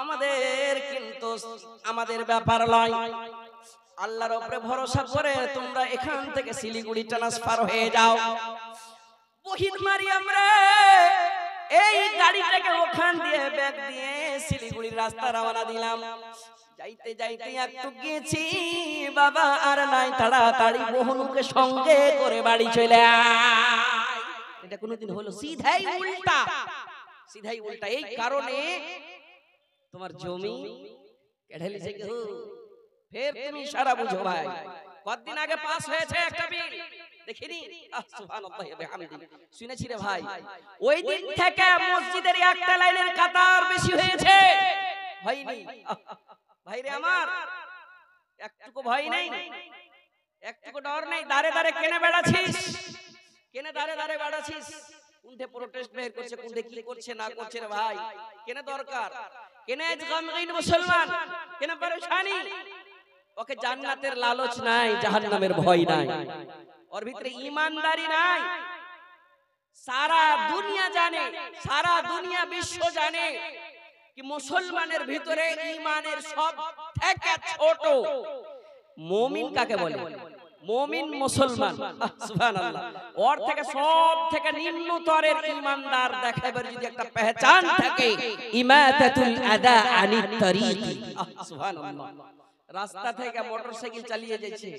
আমাদের কিন্তু আমাদের ব্যাপার নয়, আল্লাহর উপরে ভরসা করে তোমরা এখান থেকে শিলিগুড়ি ট্রান্সফার হয়ে যাও। বহিন মারিয়াম রে, এই গাড়িটাকে ওখান দিয়ে ব্যাগ দিয়ে শিলিগুড়ির রাস্তা রওনা দিলাম। যাইতে যাইতে একটু গেছি বাবা, আর নাই, তাড়াতাড়ি বহনুকে সঙ্গে করে বাড়ি চলে আয়। এটা কোনোদিন হলো? সিধাই উল্টা, সিধাই উল্টা। এই কারণে তোমার জমি কেড়ে লিছে কেউ, ফের তুমি সারা বুঝো ভাই। কতদিন আগে পাস হয়েছে একটা বিল, দেখিনি? সুবহানাল্লাহি ওয়া বিহামদিহি, শুনেছি রে ভাই। ওই দিন থেকে মসজিদের একটা লাইনের কাতার বেশি হয়েছে, হয়নি? ভাই রে আমার, একটুকু ভয় নেই, একটুকু ডর নেই? দাঁড়ে দাঁড়ে কেনে বেড়াছিস, কেনে দাঁড়ে দাঁড়ে বেড়াছিস? কোনটা প্রোটেস্ট বের করছে, কোনটা কি করছে না করছে রে ভাই? কেনে দরকার, কেনে গমগীন মুসলমান, কেনে পরেশানি? ওকে জান্নাতের লালচ নাই, জাহান্নামের ভয় নাই, ওর ভিতরে ঈমানদারি নাই। সারা দুনিয়া জানে, সারা দুনিয়া বিশ্ব জানে কি মুসলমানের ভিতরে ঈমানের সব থেকে ছোট মুমিন কাকে বলে? মুমিন মুসলমান, সুবহানাল্লাহ। ওর থেকে সব থেকে নিম্নতরের ঈমানদার দেখাবার যদি একটা পহচান থাকে, ইমাতাতুল আদা আনিত তরিক, সুবহানাল্লাহ। রাস্তা থেকে মোটরসাইকেল চালিয়ে যাচ্ছে,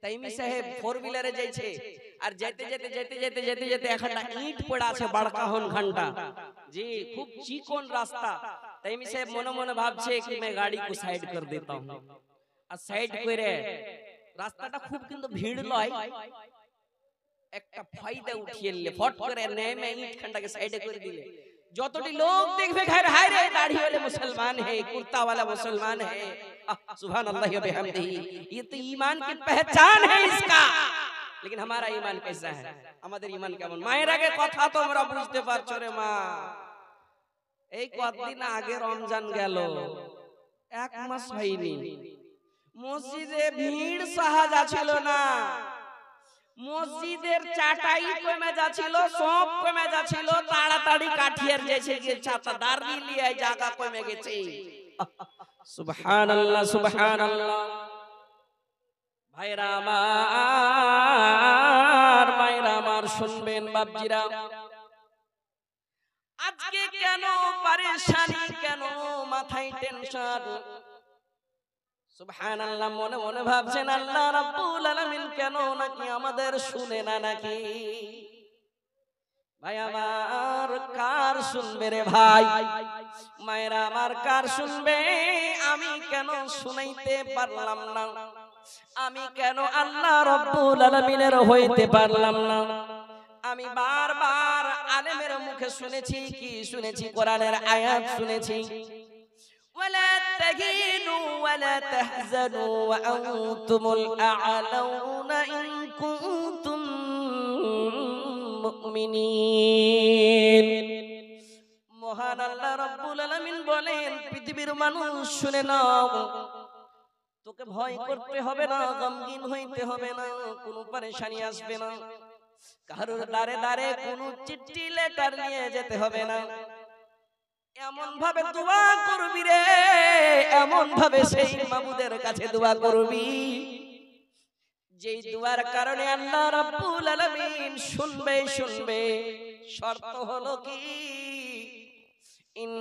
তাইমি সাহেব ফোর হুইলারে যাচ্ছে, আর যেতে যেতে যেতে যেতে যেতে যেতে একটা ইট পড়া আছে বড়কা হন ঘন্টা, জি খুব চিকন রাস্তা। তাইমি সাহেব মনে মনে ভাবছে কি मैं गाड़ी को साइड कर देता हूं, আর সাইড করে রাস্তাটা খুব কিন্তু ভিড় লয়, একটা ফায়দা উঠিয়ে নিলে ফট করে নেমে ইট খানটাকে সাইডে করে দিলে যতটি লোক দেখবে ঘর হায় রে দাढ़ी वाले मुसलमान है, कुर्ता वाला मुसलमान है, सुभान अल्लाह व बिहम्दिही। ये तो ईमान की पहचान है इसका। लेकिन हमारा ईमान कैसा है? আমাদের ঈমান কেমন? মায়ের আগে কথা তোমরা বুঝতে পারছো রে মা। এই কতদিন আগে রমজান গেল, এক মাস হয়নি, মসজিদে ভিড় সাহা যাচ্ছিল না, মসজিদের চাটাই কমে যাচ্ছিল, সব কমে যাচ্ছিল, তাড়াতাড়ি কাঠিয়ার যেছে যে ছাতা দাঁড়িয়ে লিয়ে জায়গা কমে গেছে। সুবহানাল্লাহ সুবহানাল্লাহ। ভাইরা আমার, মায়েরা আমার, শুনবেন বাপজিরা, আজকে কেন পরেশানি, কেন মাথায় টেনশন? সুবহানাল্লাহ। মনে মনে ভাবছেন আল্লাহ রাব্বুল আলামিন কেন নাকি আমাদের শুনে না নাকি? ভাই আমার, কার শুনবে রে ভাই? মায়েরা আমার, কার শুনবে? আমি কেন শুনাইতে পারলাম না? আমি কেন আল্লাহ রাব্বুল আলামিনের হইতে পারলাম না? আমি বারবার আলেমের মুখে শুনেছি, কি শুনেছি? কোরআনের আয়াত শুনেছি, ولا تهينوا ولا تحزنوا وأنتم الأعلون إن كنتم মুমিনিন। মহান আল্লাহ রাব্বুল আলামিন বলেন, পৃথিবীর মানুষ শুনে নাও, তোকে ভয় করতে হবে না, গমগীন হইতে হবে না, কোনো পরেশানি আসবে না, কারোর দ্বারে দ্বারে কোনো চিঠি লেটার নিয়ে যেতে হবে না। এমন ভাবে দোয়া করবি রে, এমন ভাবে সেই মাবুদের কাছে দোয়া করবি, যেই দোয়ার কারণে আল্লাহ রাব্বুল আলামিন শুনবে শুনবে। শর্ত হলো কি? ইন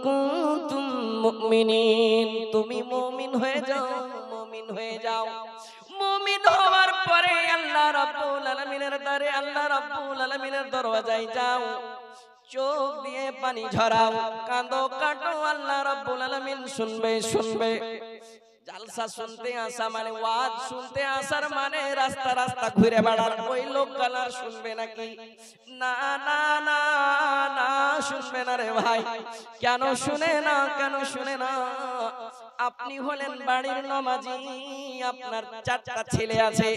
কুনতুম মুমিনিন, তুমি মুমিন হয়ে যাও, মুমিন হয়ে যাও। মুমিন হওয়ার পরে আল্লাহ রাব্বুল আলামিনের দ্বারে, আল্লাহ রাব্বুল আলামিনের দরওয়াজায় যাও, চোখ দিয়ে পানি ঝরাও, কাঁদো কাটো, আল্লাহ রাব্বুল আলামিন শুনবে শুনবে। জালসা শুনতে আসা মানে, ওয়াজ শুনতে আসার মানে রাস্তা রাস্তা ঘুরে বেড়ার ওই লোক গালার শুনবে নাকি? না না না না, শুনবে না রে ভাই। কেন শুনে না? কেন শুনে না? আপনি হলেন বাড়ির নামাজি, আপনার 4টা ছেলে আছে,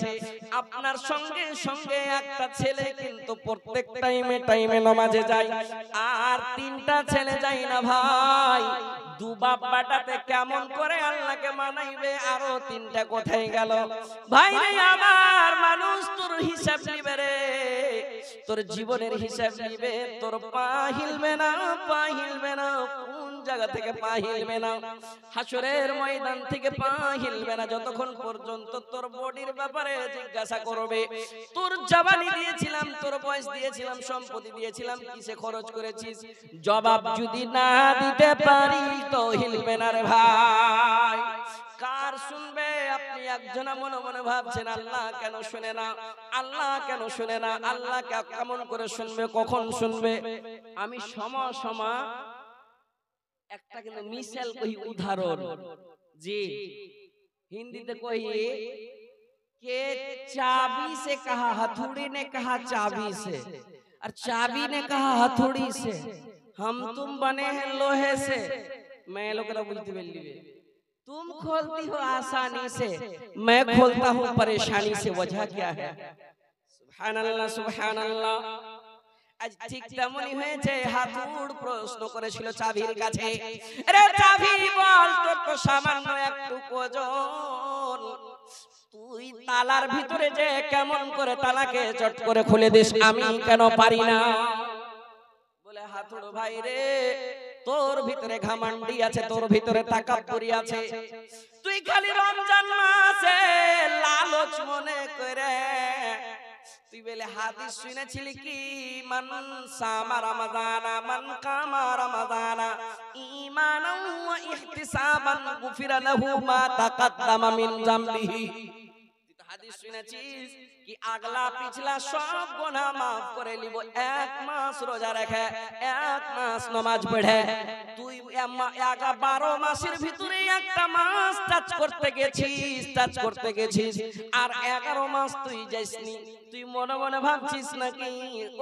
আপনার সঙ্গে সঙ্গে একটা ছেলে কিন্তু প্রত্যেক টাইমে টাইমে নামাজে যায়, আর 3টা ছেলে যায় না ভাই। দু বাপ বাটাতে কেমন করে আল্লাহকে মানাইব? নিবে, আরো 3টা কোথায় গেল? ভাই রে আমার, মানুষ তোর হিসাব নিবে রে, তোর জীবনের হিসাব নিবে। তোর পা হিলবে না, পা হিলবে না, কোন জায়গা থেকে পা হিলবে না? হাসরের ময়দান থেকে পা হিলবে না যতক্ষণ পর্যন্ত তোর বডির ব্যাপারে জিজ্ঞাসা করবে। তোর জবানি দিয়েছিলাম, তোর বয়স দিয়েছিলাম, সম্পত্তি দিয়েছিলাম, কিসে খরচ করেছিস? জবাব যদি না দিতে পারি তো হিলবে না রে ভাই। কার শুনবে? আপনি একজনা মনে মনে ভাবছেন আল্লাহ কেন শুনে না, আল্লাহ কেন শুনে না, আল্লাহ কেমন করে শুনবে, কখন শুনবে? আমি সমা একটা কিন্তু মিসাল কই, উদাহরণ। জি, হিন্দিতে কই के चाबी से कहा, हथौड़ी ने कहा चाबी से, और चाबी ने कहा हथौड़ी से, हम तुम बने हैं लोहे से। मैं लोग बोलती बेली, तुम खोलती हो आसानी से, मैं खोलता हूँ परेशानी से। वजह क्या है? सुभान अल्लाह, सुभान अल्लाह। আজ ঠিক তেমনই হয়েছে। হাতুড় প্রশ্ন করেছিল চাবির কাছে, আরে চাবি বল, তোর তো সামান্য একটু ওজন, তুই তালার ভিতরে যে কেমন করে তালাকে চট করে খুলে দিস, আমি কেন পারি না? বলে হাতুড় ভাই রে, তোর ভিতরে ঘামান্ডি আছে, তোর ভিতরে তাকাব্বুরি আছে। তুই খালি রমজান মাসে লালচ মনে করে তুই বলে হাদিস শুনেছিলি কি, মান সামা রমাদানা মান কামা রমাদানা ঈমানান ওয়া ইহতিসাবান গুফিরা লাহু মা তাকাদ্দামা মিন যামবিহি। তুই তো হাদিস শুনেছিস কি আগলা পিছলা সব গুনাহ maaf করে লিব 1 মাস রোজা রেখে, 1 মাস নামাজ পড়ে। তুই 12 মাসের ভিতরে একটা মাস টাচ করতে গেছিস, আর 11 মাস তুই যাসনি। তুই মনে মনে ভাবছিস নাকি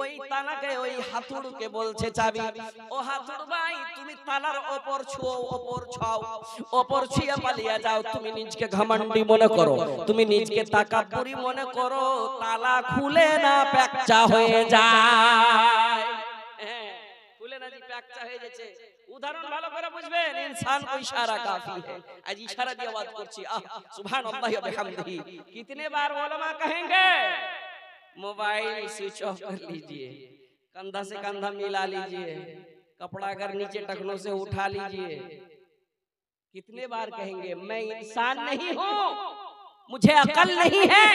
ওই তালাকে, ওই হাতুড়কে বলছে চাবি, ও হাতুড় ভাই তুমি তালার ওপর ছুঁয়ে পালিয়ে যাও। তুমি নিজকে ঘমন্ডি মনে করো, তুমি নিজকে তাকাব্বুরি মনে করো, তালা খুলে না প্যাকচা হয়ে যায়। খুলে না জি প্যাকচা হয়ে যাচ্ছে। উদাহরণ ভালো করে বুঝবেন, इंसान को इशारा काफी है। आज इशारा দিয়ে आवाज করছি, सुभान अल्लाह व बिहम्दिही। कितने बार उलमा कहेंगे मोबाइल स्विच ऑफ कर लीजिए, कंधा से कंधा मिला लीजिए, कपड़ा अगर नीचे टखनों से उठा लीजिए। कितने बार कहेंगे मैं इंसान नहीं हूँ, मुझे अकल नहीं है।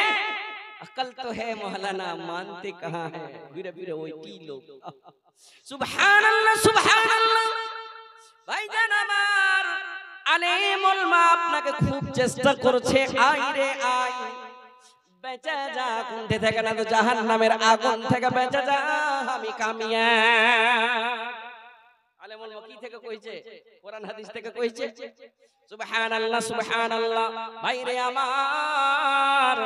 अकल तो है मौलाना, मानते कहाँ है? फिर वही की लोग। सुभान अल्लाह, सुभान अल्लाह। ভাইজান আমার, আলেমুল মা আপনাকে খুব চেষ্টা করছে, আয় রে আয়, বেঁচে যা কুণ্ঠে থেকে, না তো জাহান্নামের আগুন থেকে বেঁচে যা, আমি কামিয়া। আলেমুল মা কি থেকে কইছে? কোরআন হাদিস থেকে কইছে। সুবহানাল্লাহ, সুবহানাল্লাহ। ভাই রে আমার,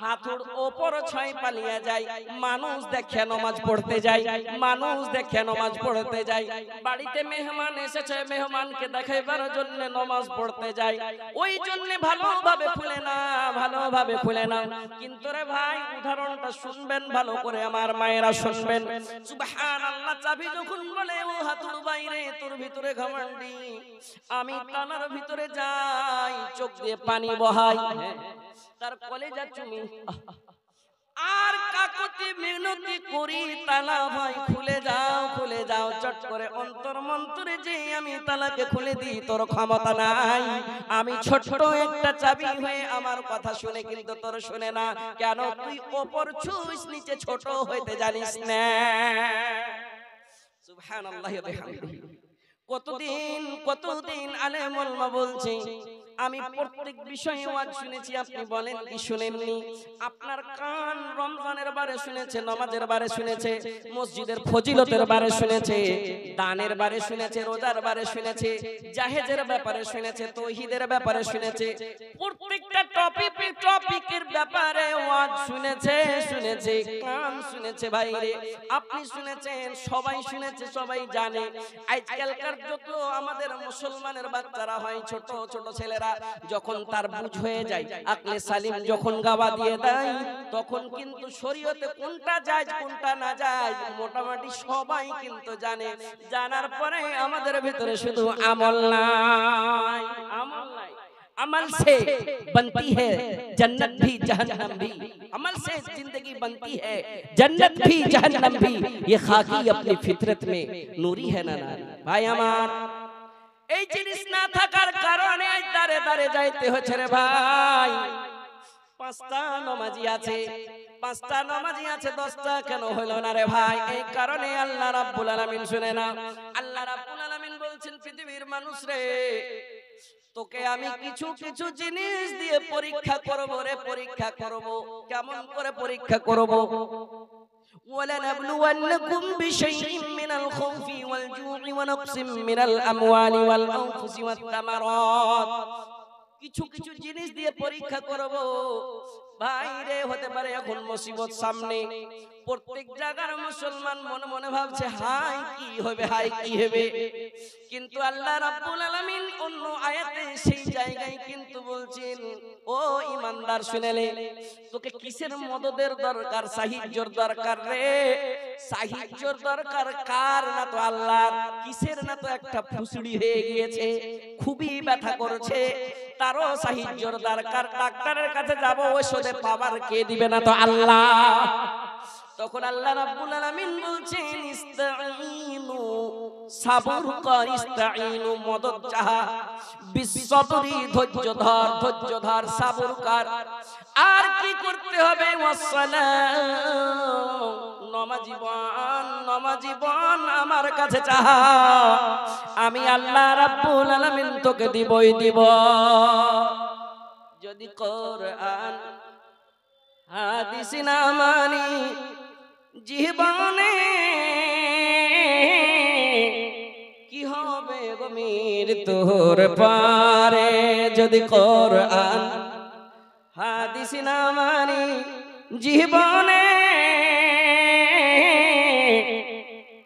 হাতুড় ওপর ছয় পালিয়ে যায়, মানুষ দেখে নামাজ পড়তে যায়, মানুষ দেখে নামাজ পড়তে যায়। বাড়িতে মেহমান এসেছে, মেহমানকে দেখাইবার জন্য নামাজ পড়তে যায়, ওই জন্য ভালোভাবে খুলে না। কিন্তু রে ভাই, উদাহরণটা শুনবেন ভালো করে, আমার মায়েরা শুনবেন। সুবহানাল্লাহ। চাবি যখন বলে ও হাতুড় ভাই রে, তোর ভিতরে ঘমন্ডি, আমি তালার ভিতরে যাই, চোখ দিয়ে পানি বহাই, তার কলেজা চুমি, আর কাকুতি মিনতি করি, তালা ভাই খুলে যাও, চট করে অন্তর মন্তরে যে আমি তালাকে খুলে দিই, তোর ক্ষমতা নাই। আমি ছোট্ট একটা চাবি হয়ে আমার কথা শুনে কিন্তু তোর শুনে না। কেন? তুই ওপর ছুঁইস, নিচে ছোট হইতে জানিস না। সুবহানাল্লাহ ওয়া বিহামদিহি। কতদিন আলেমুল মা বলছে, আমি প্রত্যেক বিষয়ে ওয়াজ শুনেছি, আপনি বলেন কি শুনেননি? আপনার কান রমজানের বারে শুনেছে, নামাজের বারে শুনেছে, মসজিদের ফজিলতের বারে শুনেছে, দানের বারে শুনেছে, রোজার বারে শুনেছে, জাহেজের ব্যাপারে শুনেছে, তাওহীদের ব্যাপারে শুনেছে, প্রত্যেকটা টপিকের ব্যাপারে ওয়াজ শুনেছে। কান শুনেছে ভাই রে, আপনি শুনেছেন, সবাই শুনেছে, সবাই জানে। আজকালকার যত আমাদের মুসলমানের বাচ্চারা হয়, ছোট ছোট ছেলেরা, যখন তার বুঝ হয়ে যায়, আকলে সালিম যখন গাওয়া দিয়ে দেয়, তখন কিন্তু শরীয়তে কোনটা জায়েজ কোনটা না জায়েজ মোটামুটি সবাই কিন্তু জানে। জানার পরে আমাদের ভিতরে শুধু আমল নাই। अमल से बनती है जन्नत भी जहन्नम भी, अमल से जिंदगी बनती है जन्नत भी जहन्नम भी, ये खाकी अपनी फितरत में नूरी है ना नारी। भाई আমার এই জিনিস না থাকার কারণে দাঁড়ে দাঁড়ে যাইতে হচ্ছে রে ভাই। পাঁচটা নামাজি আছে, পাঁচটা নামাজি আছে, 10টা কেন হলো না রে ভাই? এই কারণে আল্লাহ রাব্বুল আলামিন শুনে না, আল্লাহ রাব্বুল আলামিন বলছেন পৃথিবীর মানুষ রে, তোকে আমি কিছু কিছু জিনিস দিয়ে পরীক্ষা করব রে, পরীক্ষা করব। কেমন করে পরীক্ষা করব? ولنبلونكم بشيء من الخوف والجوع ونقص من الأموال والأنفس والثمرات, কিছু কিছু জিনিস দিয়ে পরীক্ষা করব ভাইরে। হতে পারে এখন মুসিবত সামনে, প্রত্যেক জায়গার মুসলমান মনে মনে ভাবছে হাই কি হবে, হাই কি হবে, কিন্তু আল্লাহ রাব্বুল আলামিন অন্য আয়াতে সেই জায়গায় কিন্তু বলছেন ও ঈমানদার শুনেলে, তোকে কিসের মদদের দরকার, সাহায্যের দরকার রে। সাহায্যের দরকার কার? না তো আল্লাহর। কিসের? না তো একটা ফুসড়ি হয়ে গিয়েছে, খুবই ব্যথা করছে, তারও সাহায্যের দরকার। ডাক্তারের কাছে যাব, ওষুধে পাওয়ার কে দিবে? না তো আল্লাহ। তখন আল্লাহ রাব্বুল আলামিন বলছেন ইস্তাঈনু, সাবর কর, ইস্তাঈনু মদদ চাহা, বিসবরি ধৈর্য ধর, ধৈর্য ধর, সাবর কর। আর কি করতে হবে? ওয়াসসালাম, নমাজীবন, নমাজীবন আমার কাছে চাহা, আমি আল্লাহ রাব্বুল আলামিন তোকে দিবই দিব। যদি কোরআন হাদিস না মানি জীবনে, কি হবে গো মৃত্যুর পারে? যদি কোরআন হাদিস না মানি জীবনে,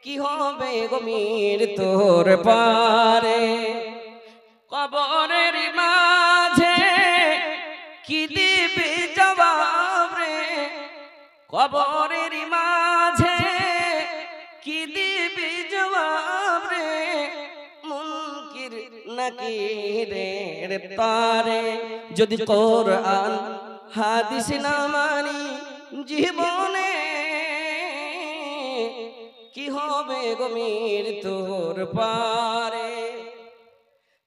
কি হবে গো মৃত্যুর পারে? কবরের মাঝে কি দিবি জবাব রে, কবরের মাঝে কি দিবি জবাব রে, মুনকির নাকিরের তারে। যদি কোরআন হাদিস না মানি জীবনে, কি হবে গো মৃত্যুর পারে?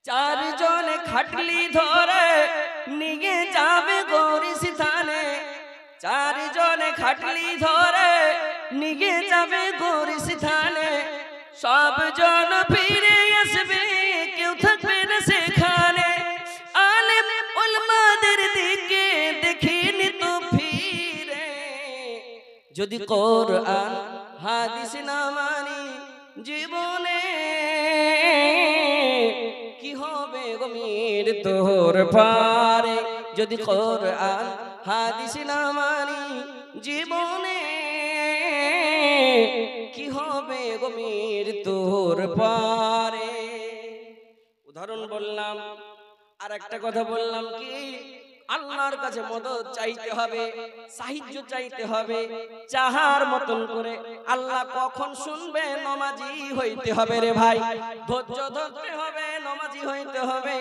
চারজনে খাটলি ধরে নিয়ে যাবে গোরস্থানে, চারজনে খাটলি ধরে নিয়ে যাবে গোরস্থানে, সব জন ফিরে আসবে, কেউ থাকবে না সেখানে। আলেম উলামাদের দিকে দেখিনি তো ফিরে, যদি কোরআন হাদিস না মানি জীবনে, কি হবে গো মৃত্যুর পারে? যদি কোরআন হাদিস না মানি জীবনে, কি হবে গো মৃত্যুর পারে? উদাহরণ বললাম, আর একটা কথা বললাম কি, আল্লাহর কাছে মদদ চাইতে হবে, সাহায্য চাইতে হবে, চাহার মতন করে। আল্লাহ কখন শুনবে? নমাজি হইতে হবে রে ভাই, ধৈর্য ধরতে হবে, নমাজি হইতে হবে।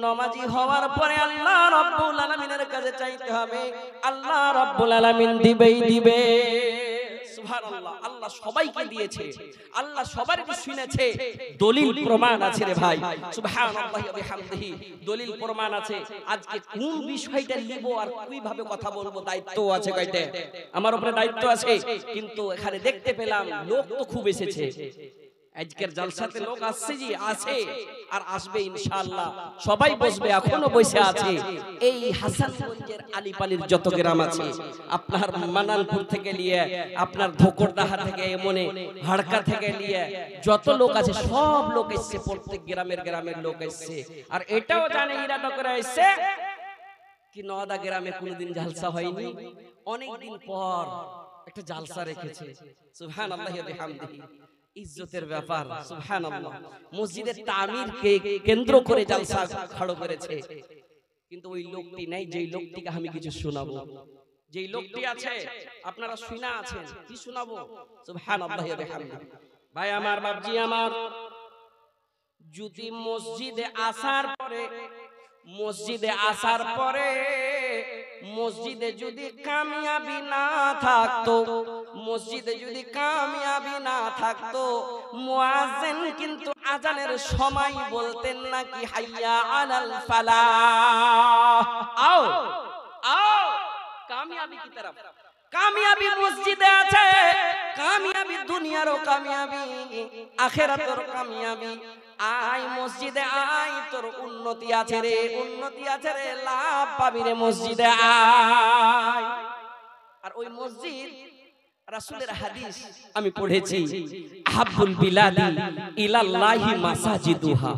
নমাজি হওয়ার পরে আল্লাহ রাব্বুল আলামিনের কাছে চাইতে হবে, আল্লাহ রাব্বুল আলামিন দিবেই দিবে। সুবহানাল্লাহ, আল্লাহ সবাইকে দিয়েছে, আল্লাহ সবারকে শুনেছে, দলিল প্রমাণ আছে রে ভাই। সুবহানাল্লাহি ওয়া বিহামদিহি, দলিল প্রমাণ আছে। আজকে কোন বিষয়টা নিব আর কিভাবে কথা বলবো, দায়িত্ব আছে কয়টা? আমার উপরে দায়িত্ব আছে। কিন্তু এখানে দেখতে পেলাম লোক তো খুব এসেছে, আজকের জলসাতে লোক আসছে, জি আছে, আর আসবে ইনশাআল্লাহ। সবাই বসবে, এখনো বসে আছে। এই হাসানগঞ্জের আলিপালির যত গ্রাম আছে, আপনার মানানপুর থেকে নিয়ে, আপনার ধোকরদাহা থেকে, এমনে হাড়কা থেকে নিয়ে যত লোক আছে, সব লোক এসছে, প্রত্যেক গ্রামের লোক এসছে। আর এটাও জানে ইরাদা করে এসছে কি নওদা গ্রামে কোনোদিন জালসা হয়নি, অনেকদিন পর একটা জালসা রেখেছে। সুবহানাল্লাহি ওয়া বিহামদিহি, ইজ্জতের ব্যাপার। সুবহানাল্লাহ, মসজিদের তামিরকে কেন্দ্র করে জালসা খাড়ো করেছে। কিন্তু ওই লোকটি নাই, যেই লোকটিকে আমি কিছু শোনাবো। যেই লোকটি আছে আপনারা শুনা আছেন, কি শোনাবো? সুবহানাল্লাহি ওয়া বিহামদিহি। ভাই আমার, বাপজি আমার, যদি মসজিদে আসার পরে মসজিদে আসার পরে মসজিদে যদি কামিয়াবি না থাকতো, মসজিদে যদি কামিয়াবি না থাকতো, মুয়াজ্জিন কিন্তু আজানের সময় বলতেন নাকি হাইয়া আলাল ফালাহ, আও আও কামিয়াবি কি তরফ। কামিয়াবি মসজিদে আছে, কামিয়াবি দুনিয়ারও কামিয়াবি আখিরাতের কামিয়াবি। আয় মসজিদে আয়, তোর উন্নতি আছে রে, উন্নতি আছে রে, লাভ পাবি রে মসজিদে আয়। আর ওই মসজিদ রাসূলের হাদিস আমি পড়েছি, আহাব্বুল বিলাদি ইলাল্লাহি মাসাজিদুহা,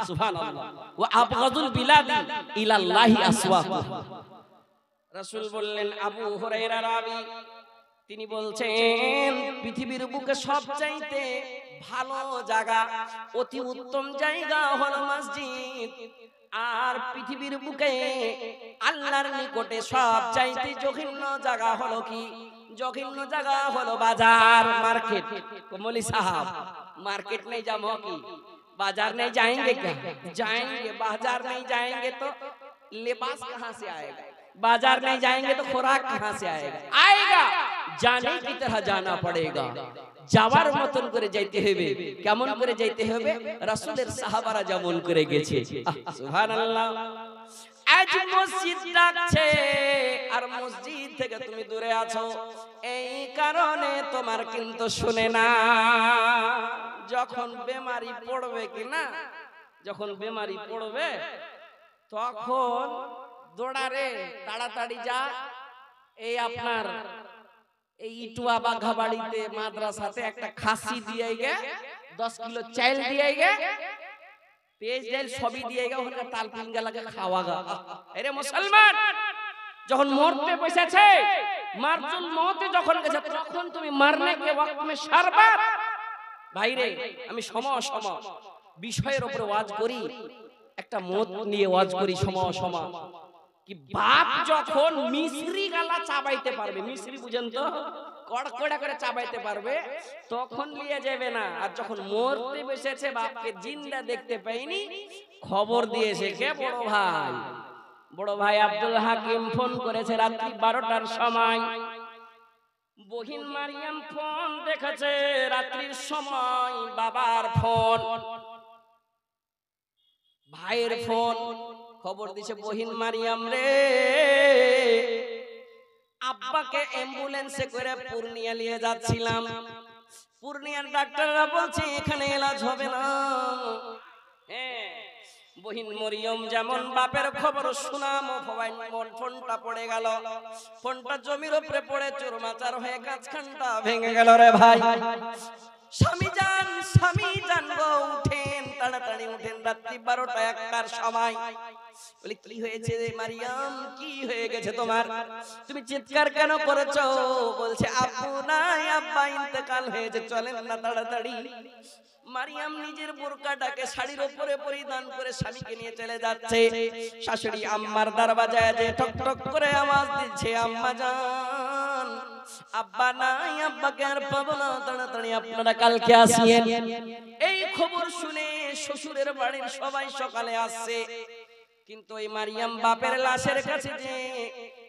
সুবহানাল্লাহ, ওয়া আবগাদুল বিলাদি ইলাল্লাহি আসওয়াকুহা। রাসূল বললেন, আবু হুরায়রা রাবী, তিনি বলছেন পৃথিবীর বুকে সবচাইতে ভালো জায়গা, অতি উত্তম জায়গা হলো মসজিদ। আর পৃথিবীর বুকে আল্লাহর নিকটে সবচাইতে জঘন্য জায়গা হলো কি? জঘন্য জায়গা হলো বাজার, মার্কেট। মৌলভী সাহেব, मार्केट नहीं जामो की, बाजार नहीं जाएंगे क्या? जाएंगे। बाजार नहीं जाएंगे तो लिबास कहाँ से आएगा? बाजार नहीं जाएंगे तो खुराक कहाँ से आएगा? आएगा, जाने की तरह जाना पड़ेगा। যাওয়ার মতন করে যাইতে হবে। কেমন করে যাইতে হবে? রাসূলের সাহাবারা যেমন করে গেছে। সুবহানাল্লাহ। আজ মসজিদ ডাকছে আর মসজিদ থেকে তুমি দূরে আছো, এই কারণে তোমার কিন্তু শুনে না। যখন বেমারি পড়বে কি না, যখন বেমারি পড়বে তখন দৌড়ারে, তাড়াতাড়ি যা। এই আপনার এই ইটুয়া বাঘাবাড়িতে মাদ্রাসাতে একটা খাসি দিয়ে গে, 10 কিলো চাল দিয়ে গে, পেঁয়াজ ডাল সবই দিয়ে গে, ওখানে তাল পিঙ্গা লাগে খাওয়াগা। আরে মুসলমান, যখন মরতে বসেছে, মারজুল মওতে যখন গেছে, তখন তুমি মারনে কে ওয়াক্ত মে শরবত। ভাইরে, আমি সময় বিষয়ের উপরে ওয়াজ করি, একটা মত নিয়ে ওয়াজ করি সময় কি বাপ যখন মিশ্রি গালা চাবাইতে পারবে, মিশ্রি বুঝেন তো, কড়কড়া করে চাবাইতে পারবে, তখন নিয়ে যাবে না। আর যখন মরতে বসেছে, বাপকে জিন্দা দেখতে পাইনি, খবর দিয়েছে কে? বড় ভাই আব্দুল হাকিম ফোন করেছে রাত্রি 12টার সময়। বহিন মারিয়াম ফোন দেখেছে রাত্রির সময়, বাবার ফোন, ভাইয়ের ফোন, খবর দিছে বহিন মারিয়াম রে, আব্বাকে অ্যাম্বুলেন্সে করে পূর্ণিয়া নিয়ে যাচ্ছিলাম। পূর্ণিয়ার ডাক্তাররা বলছে এখানে এলাজ হবে না। হ্যাঁ, বহিন মরিয়ম যেমন বাপের খবর শুনাম, ফোনটা পড়ে গেল, ফোনটা জমির উপরে পড়ে চুরমাচার হয়ে গাছখানটা ভেঙে গেল রে ভাই। স্বামী যান গো, উঠেন, তাড়াতাড়ি উঠেন, রাত্রি 12টা 1টার সময়। বলি কি হয়েছে রে মারিয়াম, কি হয়ে গেছে তোমার? তুমি চিৎকার কেন করেছো? বলছে আব্বু নাই, আব্বা ইন্তেকাল হয়েছে, চলেন না তাড়াতাড়ি। মারিয়াম নিজের বোরকাটাকে শাড়ির উপরে পরিধান করে স্বামীকে নিয়ে চলে যাচ্ছে। শাশুড়ি আম্মার দরজায় যে ঠক ঠক করে আওয়াজ দিচ্ছে, আম্মা জান, আব্বা নাই, আব্বাকে আর পাবো না, তাড়াতাড়ি আপনারা কালকে আসিয়েন। এই খবর শুনে শ্বশুরের বাড়ির সবাই সকালে আসছে, কিন্তু এই মারিয়াম বাপের লাশের কাছে যে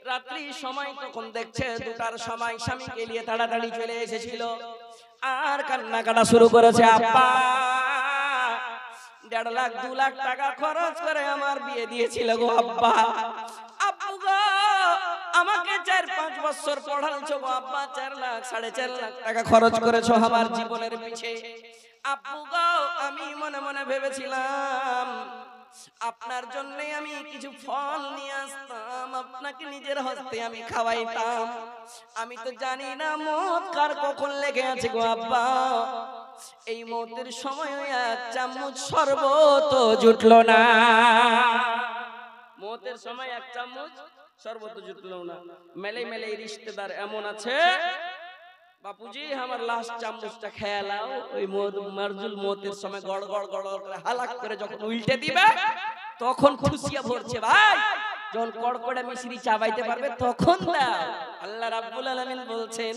রাত্রি সময়, তখন দেখছে 2টার সময়, স্বামীকে নিয়ে তাড়াতাড়ি চলে এসেছিল আর কান্নাকাটা শুরু করেছে। আব্বা 1.5 লাখ 2 লাখ টাকা খরচ করে আমার বিয়ে দিয়েছিল গো আব্বা। আব্বু গো, আমাকে 4-5 বছর পড়ালছো গো আব্বা, 4 লাখ 4.5 লাখ টাকা খরচ করেছো আমার জীবনের পিছে। আব্বু গো, আমি মনে মনে ভেবেছিলাম আপনার জন্য আমি কিছু ফল নিয়ে আসতাম, আপনাকে নিজের হস্তে আমি খাওয়াইতাম। আমি তো জানি না মত কার কখন লেগে আছে গো আব্বা। এই মতের সময় 1 চামচ শরবত জুটলো না, মতের সময় 1 চামচ শরবত জুটলো না। মেলে মেলে রিশতেদার এমন আছে, বাপুজি আমার লাস্ট চামচটা খেয়ে লাও। ওই মারজুল মতের সময় গড় গড় গড় করে হালাক করে যখন উল্টে দিবে, তখন খুশিয়া ভরছে ভাই। যখন কড়কড়া মিশ্রি চাবাইতে পারবে তখন দাও। আল্লাহ রাব্বুল আলামিন বলছেন